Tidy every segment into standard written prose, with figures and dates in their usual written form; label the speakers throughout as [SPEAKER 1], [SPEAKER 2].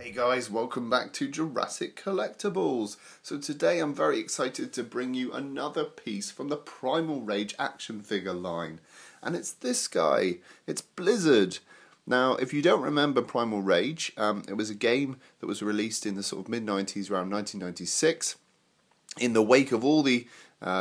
[SPEAKER 1] Hey guys, welcome back to Jurassic Collectables. So today I'm very excited to bring you another piece from the Primal Rage action figure line. And it's this guy, it's Blizzard. Now if you don't remember Primal Rage, it was a game that was released in the sort of mid-90s, around 1996. In the wake of all the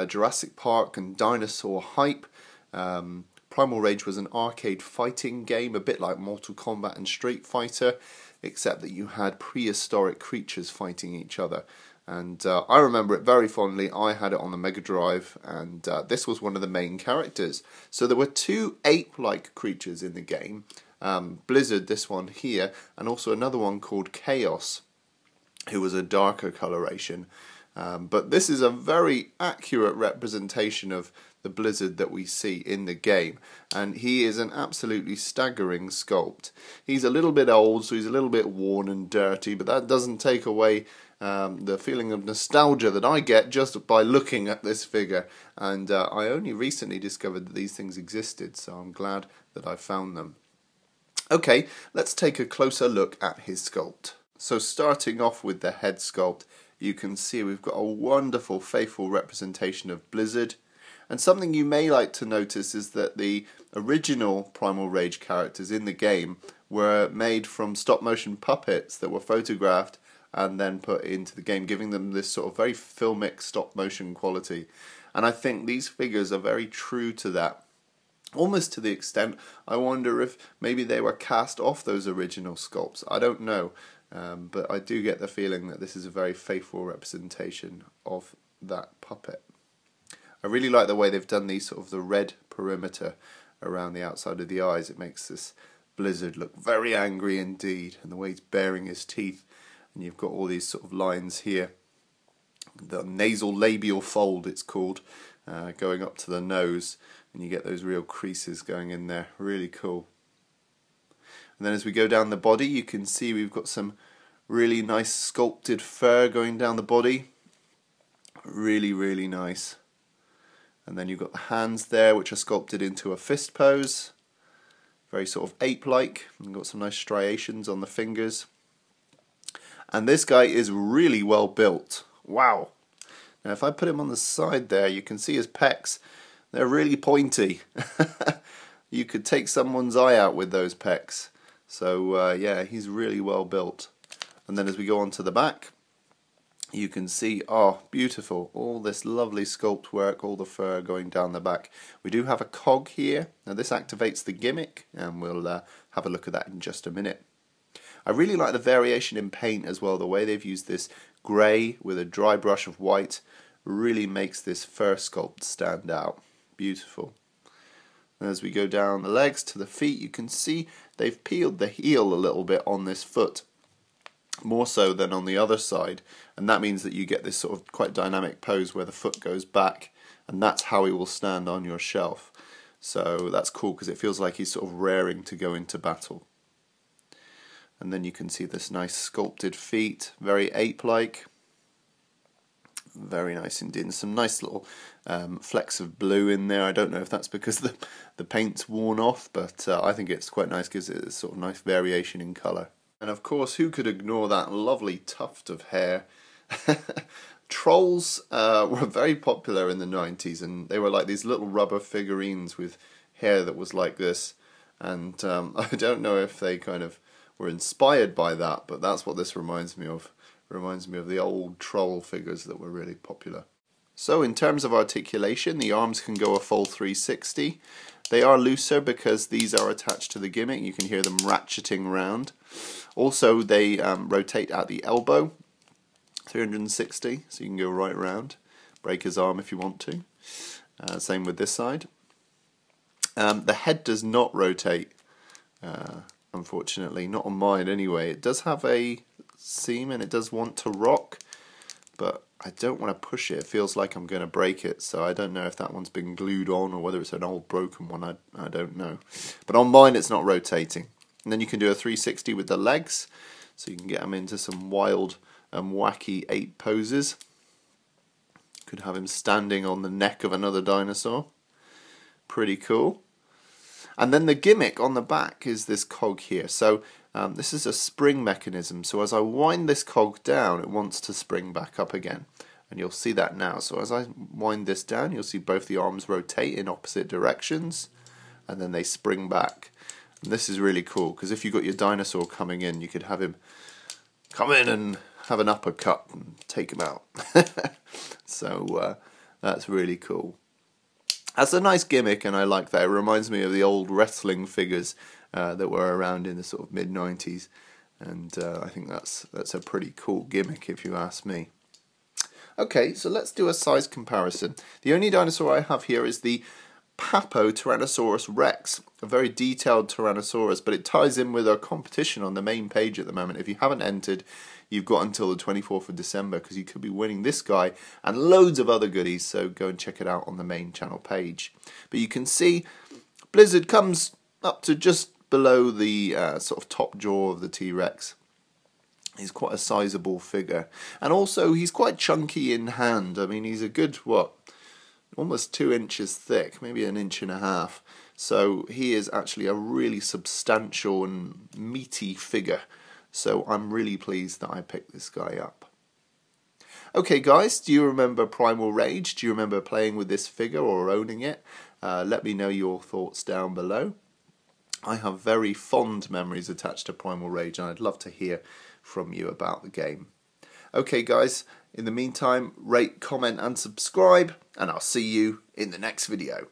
[SPEAKER 1] Jurassic Park and Dinosaur hype, Primal Rage was an arcade fighting game, a bit like Mortal Kombat and Street Fighter, except that you had prehistoric creatures fighting each other. And I remember it very fondly. I had it on the Mega Drive, and this was one of the main characters. So there were two ape-like creatures in the game. Blizzard, this one here, and also another one called Chaos, who was a darker coloration. But this is a very accurate representation of the Blizzard that we see in the game, and he is an absolutely staggering sculpt. He's a little bit old, so he's a little bit worn and dirty, but that doesn't take away the feeling of nostalgia that I get just by looking at this figure. And I only recently discovered that these things existed, so I'm glad that I found them. Okay, let's take a closer look at his sculpt. So starting off with the head sculpt, you can see we've got a wonderful, faithful representation of Blizzard. And something you may like to notice is that the original Primal Rage characters in the game were made from stop-motion puppets that were photographed and then put into the game, giving them this sort of very filmic stop-motion quality. And I think these figures are very true to that. Almost to the extent, I wonder if maybe they were cast off those original sculpts. I don't know. But I do get the feeling that this is a very faithful representation of that puppet. I really like the way they've done these sort of the red perimeter around the outside of the eyes. It makes this Blizzard look very angry indeed, and the way he's baring his teeth, and you've got all these sort of lines here, the nasal labial fold it's called, going up to the nose, and you get those real creases going in there. Really cool. And then as we go down the body, you can see we've got some really nice sculpted fur going down the body. Really, really nice. And then you've got the hands there, which are sculpted into a fist pose. Very sort of ape-like. And got some nice striations on the fingers. And this guy is really well built. Wow. Now if I put him on the side there, you can see his pecs. They're really pointy. You could take someone's eye out with those pecs. So yeah, he's really well built. And then as we go on to the back, you can see, oh, beautiful, all this lovely sculpt work, all the fur going down the back. We do have a cog here. Now this activates the gimmick, and we'll have a look at that in just a minute. I really like the variation in paint as well. The way they've used this grey with a dry brush of white really makes this fur sculpt stand out. Beautiful. And as we go down the legs to the feet, you can see they've peeled the heel a little bit on this foot, more so than on the other side, and that means that you get this sort of quite dynamic pose where the foot goes back, and that's how he will stand on your shelf. So that's cool because it feels like he's sort of raring to go into battle. And then you can see this nice sculpted feet, very ape-like. Very nice indeed, and some nice little flecks of blue in there. I don't know if that's because the paint's worn off, but I think it's quite nice, gives it a sort of nice variation in colour. And of course, who could ignore that lovely tuft of hair? Trolls were very popular in the 90s, and they were like these little rubber figurines with hair that was like this. And I don't know if they kind of were inspired by that, but that's what this reminds me of. Reminds me of the old troll figures that were really popular. So in terms of articulation, the arms can go a full 360. They are looser because these are attached to the gimmick. You can hear them ratcheting round. Also they rotate at the elbow, 360, so you can go right round. Break his arm if you want to. Same with this side. The head does not rotate, unfortunately, not on mine anyway. It does have a seam and it does want to rock, but I don't want to push it. It feels like I'm going to break it, so I don't know if that one's been glued on or whether it's an old broken one. I don't know. But on mine it's not rotating. And then you can do a 360 with the legs, so you can get them into some wild and wacky ape poses. Could have him standing on the neck of another dinosaur. Pretty cool. And then the gimmick on the back is this cog here. So this is a spring mechanism. So as I wind this cog down, it wants to spring back up again. And you'll see that now. So as I wind this down, you'll see both the arms rotate in opposite directions, and then they spring back. And this is really cool, because if you've got your dinosaur coming in, you could have him come in and have an uppercut and take him out. So that's really cool. That's a nice gimmick, and I like that. It reminds me of the old wrestling figures that were around in the sort of mid-90s, and I think that's a pretty cool gimmick if you ask me. Okay, so let's do a size comparison. The only dinosaur I have here is the Papo Tyrannosaurus Rex, a very detailed Tyrannosaurus, but it ties in with our competition on the main page at the moment. If you haven't entered, you've got until the 24th of December, because you could be winning this guy and loads of other goodies, so go and check it out on the main channel page. But you can see Blizzard comes up to just below the sort of top jaw of the T-Rex. He's quite a sizable figure, and also he's quite chunky in hand. I mean, he's a good, almost 2 inches thick, maybe 1.5 inches. So he is actually a really substantial and meaty figure. So I'm really pleased that I picked this guy up. Okay guys, do you remember Primal Rage? Do you remember playing with this figure or owning it? Let me know your thoughts down below. I have very fond memories attached to Primal Rage, and I'd love to hear from you about the game. Okay guys, in the meantime, rate, comment and subscribe, and I'll see you in the next video.